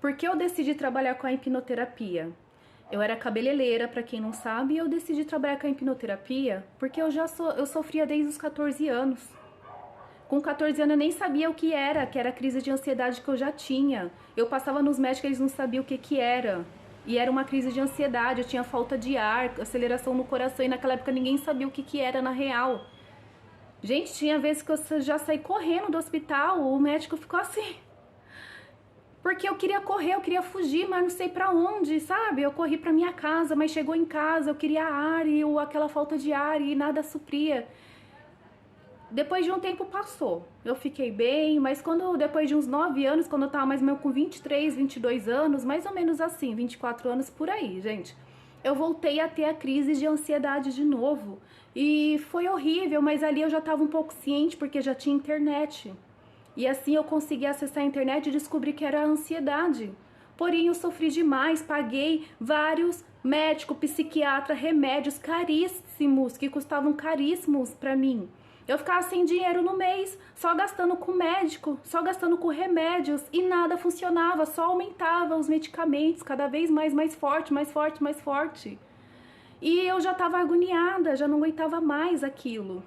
Por que eu decidi trabalhar com a hipnoterapia? Eu era cabeleireira, para quem não sabe, e eu decidi trabalhar com a hipnoterapia porque eu sofria desde os 14 anos. Com 14 anos eu nem sabia o que era a crise de ansiedade que eu já tinha. Eu passava nos médicos, eles não sabiam o que era. E era uma crise de ansiedade, eu tinha falta de ar, aceleração no coração, e naquela época ninguém sabia o que era na real. Gente, tinha vezes que eu já saí correndo do hospital, o médico ficou assim. Porque eu queria correr, eu queria fugir, mas não sei pra onde, sabe? Eu corri pra minha casa, mas chegou em casa, eu queria ar e aquela falta de ar e nada supria. Depois de um tempo passou, eu fiquei bem, mas depois de uns 9 anos, quando eu tava mais ou menos com 23, 22 anos, mais ou menos assim, 24 anos por aí, gente, eu voltei a ter a crise de ansiedade de novo. E foi horrível, mas ali eu já tava um pouco ciente porque já tinha internet. E assim eu consegui acessar a internet e descobri que era a ansiedade. Porém, eu sofri demais, paguei vários médicos, psiquiatra, remédios caríssimos, que custavam caríssimos pra mim. Eu ficava sem dinheiro no mês, só gastando com médico, só gastando com remédios e nada funcionava, só aumentava os medicamentos, cada vez mais forte, mais forte, mais forte. E eu já tava agoniada, já não aguentava mais aquilo.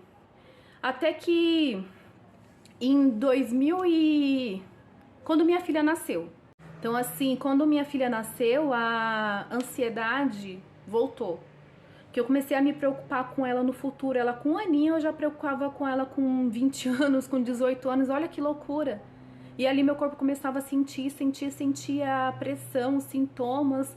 Até que em 2000 quando minha filha nasceu. Então assim, quando minha filha nasceu, a ansiedade voltou. Que eu comecei a me preocupar com ela no futuro. Ela com um aninho, eu já preocupava com ela com 20 anos, com 18 anos. Olha que loucura. E ali meu corpo começava a sentir a pressão, os sintomas.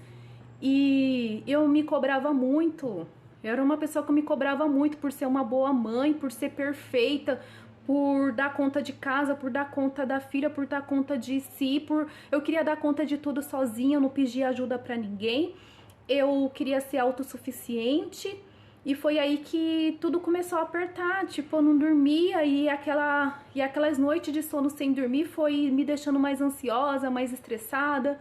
E eu me cobrava muito. Eu era uma pessoa que me cobrava muito por ser uma boa mãe, por ser perfeita, por dar conta de casa, por dar conta da filha, por dar conta de si, eu queria dar conta de tudo sozinha, eu não pedia ajuda pra ninguém. Eu queria ser autossuficiente e foi aí que tudo começou a apertar, tipo, eu não dormia e aquelas noites de sono sem dormir foi me deixando mais ansiosa, mais estressada.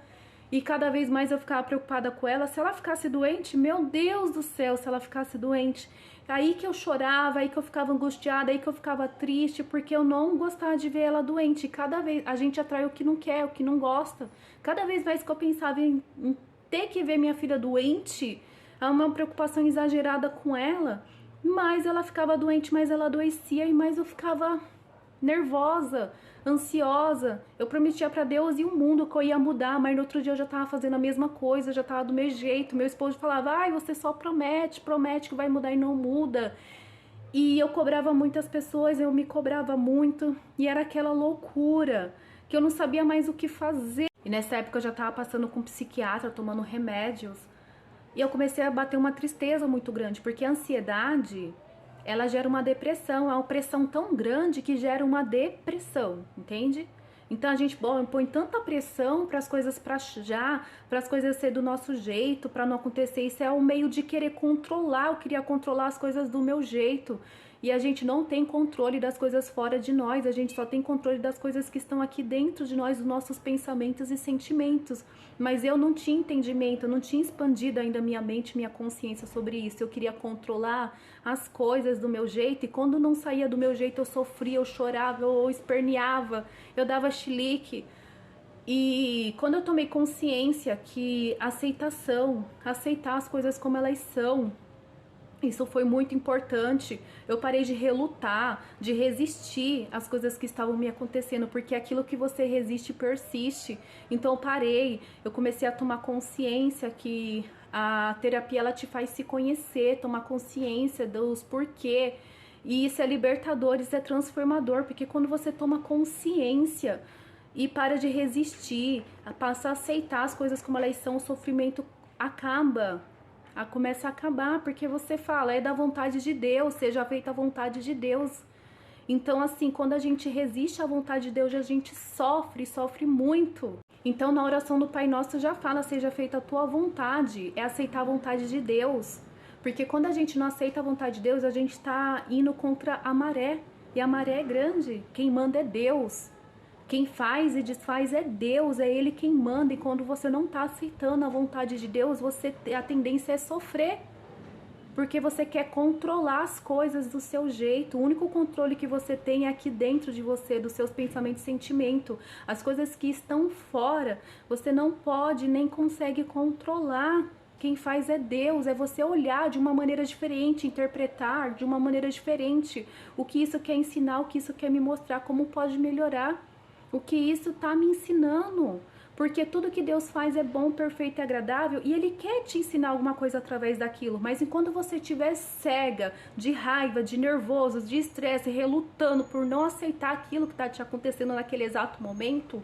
E cada vez mais eu ficava preocupada com ela. Se ela ficasse doente, meu Deus do céu, se ela ficasse doente. Aí que eu chorava, aí que eu ficava angustiada, aí que eu ficava triste, porque eu não gostava de ver ela doente. Cada vez a gente atrai o que não quer, o que não gosta. Cada vez mais que eu pensava em ter que ver minha filha doente, é uma preocupação exagerada com ela, mais ela ficava doente, mais ela adoecia e mais eu ficava nervosa, ansiosa. Eu prometia pra Deus e o mundo que eu ia mudar, mas no outro dia eu já tava fazendo a mesma coisa, já tava do mesmo jeito. Meu esposo falava, ai, você só promete que vai mudar e não muda. E eu cobrava muitas pessoas, eu me cobrava muito e era aquela loucura que eu não sabia mais o que fazer. E nessa época eu já tava passando com um psiquiatra, tomando remédios. E eu comecei a bater uma tristeza muito grande, porque a ansiedade, ela gera uma depressão, é uma pressão tão grande que gera uma depressão, entende? Então a gente põe tanta pressão para as coisas para já, para as coisas ser do nosso jeito, para não acontecer. Isso é um meio de querer controlar, eu queria controlar as coisas do meu jeito. E a gente não tem controle das coisas fora de nós, a gente só tem controle das coisas que estão aqui dentro de nós, dos nossos pensamentos e sentimentos. Mas eu não tinha entendimento, eu não tinha expandido ainda minha mente, minha consciência sobre isso. Eu queria controlar as coisas do meu jeito e quando não saía do meu jeito eu sofria, eu chorava, eu esperneava, eu dava chilique. E quando eu tomei consciência que aceitar as coisas como elas são, isso foi muito importante. Eu parei de relutar, de resistir às coisas que estavam me acontecendo, porque aquilo que você resiste persiste. Então eu parei, eu comecei a tomar consciência que a terapia ela te faz se conhecer, tomar consciência dos porquê. E isso é libertador, isso é transformador, porque quando você toma consciência e para de resistir, passa a aceitar as coisas como elas são, o sofrimento acaba. Começa a acabar, porque você fala, é da vontade de Deus, seja feita a vontade de Deus. Então assim, quando a gente resiste à vontade de Deus, a gente sofre muito. Então na oração do Pai Nosso já fala, seja feita a tua vontade, é aceitar a vontade de Deus. Porque quando a gente não aceita a vontade de Deus, a gente está indo contra a maré, e a maré é grande, quem manda é Deus. Quem faz e desfaz é Deus, é Ele quem manda. E quando você não está aceitando a vontade de Deus, a tendência é sofrer. porque você quer controlar as coisas do seu jeito. O único controle que você tem é aqui dentro de você, dos seus pensamentos e sentimentos. As coisas que estão fora, você não pode nem consegue controlar. Quem faz é Deus, é você olhar de uma maneira diferente, interpretar de uma maneira diferente o que isso quer ensinar, o que isso quer me mostrar, como pode melhorar, o que isso está me ensinando. Porque tudo que Deus faz é bom, perfeito e agradável e Ele quer te ensinar alguma coisa através daquilo. Mas enquanto você estiver cega, de raiva, de nervoso, de estresse, relutando por não aceitar aquilo que está te acontecendo naquele exato momento,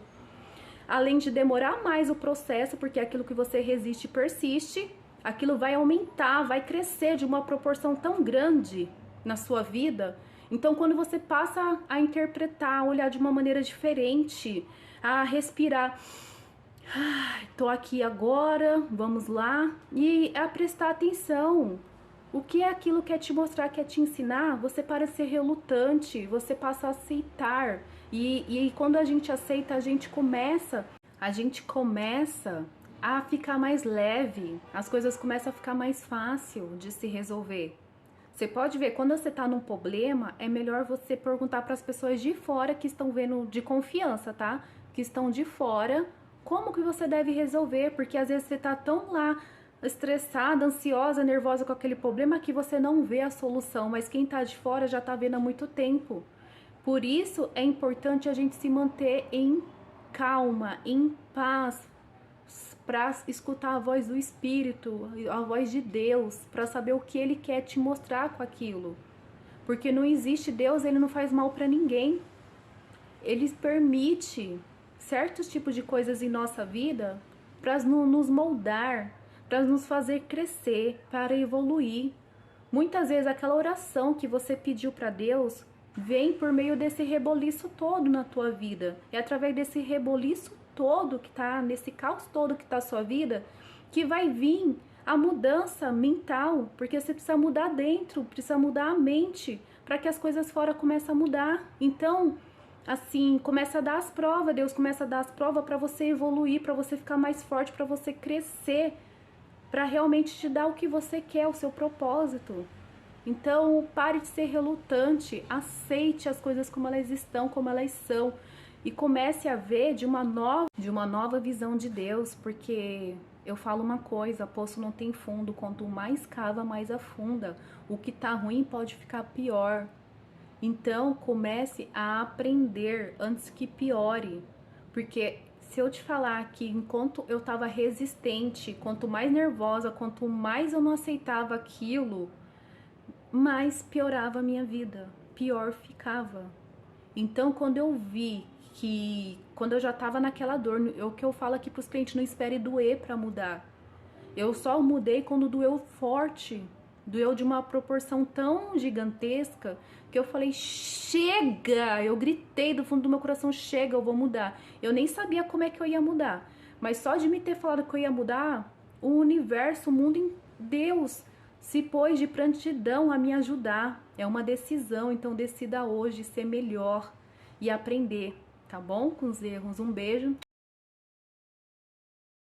além de demorar mais o processo, porque aquilo que você resiste persiste, aquilo vai aumentar, vai crescer de uma proporção tão grande na sua vida. Então, quando você passa a interpretar, a olhar de uma maneira diferente, a respirar, tô aqui agora, vamos lá, e a prestar atenção. O que é aquilo que quer te mostrar, quer te ensinar, você para de ser relutante, você passa a aceitar. E quando a gente aceita, a gente começa a ficar mais leve, as coisas começam a ficar mais fácil de se resolver. Você pode ver, quando você tá num problema, é melhor você perguntar para as pessoas de fora que estão vendo, de confiança, tá? Que estão de fora, como que você deve resolver, porque às vezes você tá tão lá estressada, ansiosa, nervosa com aquele problema que você não vê a solução, mas quem tá de fora já tá vendo há muito tempo. Por isso é importante a gente se manter em calma, em paz, para escutar a voz do Espírito, a voz de Deus, para saber o que Ele quer te mostrar com aquilo. Porque não existe Deus, Ele não faz mal para ninguém. Ele permite certos tipos de coisas em nossa vida para nos moldar, para nos fazer crescer, para evoluir. Muitas vezes aquela oração que você pediu para Deus vem por meio desse reboliço todo na tua vida. É através desse reboliço todo que tá, nesse caos todo que tá a sua vida, que vai vir a mudança mental, porque você precisa mudar dentro, precisa mudar a mente, para que as coisas fora comecem a mudar. Então, assim, começa a dar as provas, Deus começa a dar as provas para você evoluir, para você ficar mais forte, para você crescer, para realmente te dar o que você quer, o seu propósito. Então, pare de ser relutante, aceite as coisas como elas estão, como elas são, e comece a ver de uma nova visão de Deus, porque eu falo uma coisa, poço não tem fundo, quanto mais cava, mais afunda. O que tá ruim pode ficar pior. Então, comece a aprender antes que piore, porque se eu te falar que enquanto eu tava resistente, quanto mais nervosa, quanto mais eu não aceitava aquilo, mais piorava a minha vida, pior ficava. Então, quando eu vi que, quando eu já tava naquela dor, o que eu falo aqui pros clientes, não espere doer pra mudar. Eu só mudei quando doeu forte, doeu de uma proporção tão gigantesca, que eu falei, chega! Eu gritei do fundo do meu coração, chega, eu vou mudar. Eu nem sabia como é que eu ia mudar, mas só de me ter falado que eu ia mudar, o universo, o mundo, Deus se pôs de prontidão a me ajudar. É uma decisão, então decida hoje ser melhor e aprender, tá bom? Com os erros. Um beijo